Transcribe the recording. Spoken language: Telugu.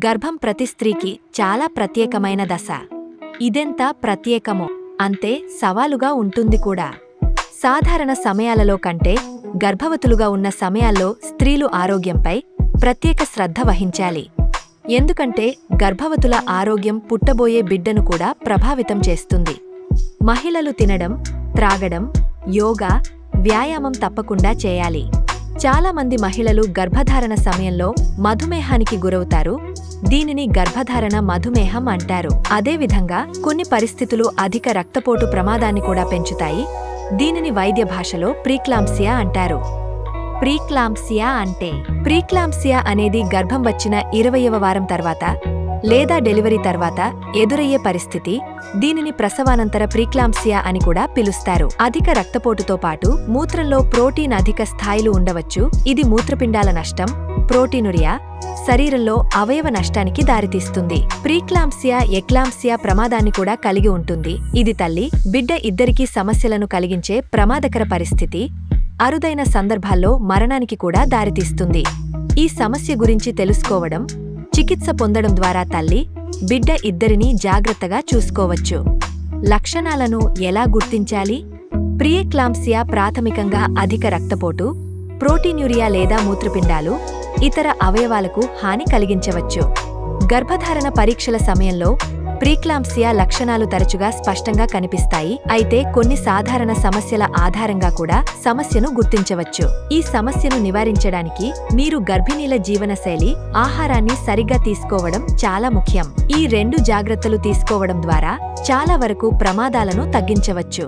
గర్భం ప్రతి స్త్రీకి చాలా ప్రత్యేకమైన దశ. ఇదెంత ప్రత్యేకమో అంతే సవాలుగా ఉంటుంది కూడా. సాధారణ సమయాలలో కంటే గర్భవతులుగా ఉన్న సమయాల్లో స్త్రీలు ఆరోగ్యంపై ప్రత్యేక శ్రద్ధ వహించాలి. ఎందుకంటే గర్భవతుల ఆరోగ్యం పుట్టబోయే బిడ్డను కూడా ప్రభావితం చేస్తుంది. మహిళలు తినడం, త్రాగడం, యోగా, వ్యాయామం తప్పకుండా చేయాలి. చాలా మంది మహిళలు గర్భధారణ సమయంలో మధుమేహానికి గురవుతారు. దీనిని గర్భధారణ మధుమేహం అంటారు. అదేవిధంగా కొన్ని పరిస్థితులు అధిక రక్తపోటు ప్రమాదాన్ని కూడా పెంచుతాయి. దీనిని వైద్య భాషలో ప్రీక్లాంప్సియా అంటారు. ప్రీక్లాంప్సియా అనేది గర్భం వచ్చిన 20వ వారం తర్వాత లేదా డెలివరీ తర్వాత ఎదురయ్యే పరిస్థితి. దీనిని ప్రసవానంతర ప్రీక్లాంప్సియా అని కూడా పిలుస్తారు. అధిక రక్తపోటుతో పాటు మూత్రంలో ప్రోటీన్ అధిక స్థాయిలు ఉండవచ్చు. ఇది మూత్రపిండాల నష్టం, ప్రోటీనురియా, శరీరంలో అవయవ నష్టానికి దారితీస్తుంది. ప్రీక్లాంప్సియా ఎక్లాంప్సియా ప్రమాదాన్ని కూడా కలిగి ఉంటుంది. ఇది తల్లి, బిడ్డ ఇద్దరికీ సమస్యలను కలిగించే ప్రమాదకర పరిస్థితి. అరుదైన సందర్భాల్లో మరణానికి కూడా దారితీస్తుంది. ఈ సమస్య గురించి తెలుసుకోవడం, చికిత్స పొందడం ద్వారా తల్లి, బిడ్డ ఇద్దరినీ జాగ్రత్తగా చూసుకోవచ్చు. లక్షణాలను ఎలా గుర్తించాలి? ప్రీక్లాంప్సియా ప్రాథమికంగా అధిక రక్తపోటు, ప్రోటీన్యూరియా లేదా మూత్రపిండాలు, ఇతర అవయవాలకు హాని కలిగించవచ్చు. గర్భధారణ పరీక్షల సమయంలో ప్రీక్లాంప్సియా లక్షణాలు తరచుగా స్పష్టంగా కనిపిస్తాయి. అయితే కొన్ని సాధారణ సమస్యల ఆధారంగా కూడా సమస్యను గుర్తించవచ్చు. ఈ సమస్యను నివారించడానికి మీరు గర్భిణీల జీవనశైలి, ఆహారాన్ని సరిగ్గా తీసుకోవడం చాలా ముఖ్యం. ఈ 2 జాగ్రత్తలు తీసుకోవడం ద్వారా చాలా వరకు ప్రమాదాలను తగ్గించవచ్చు.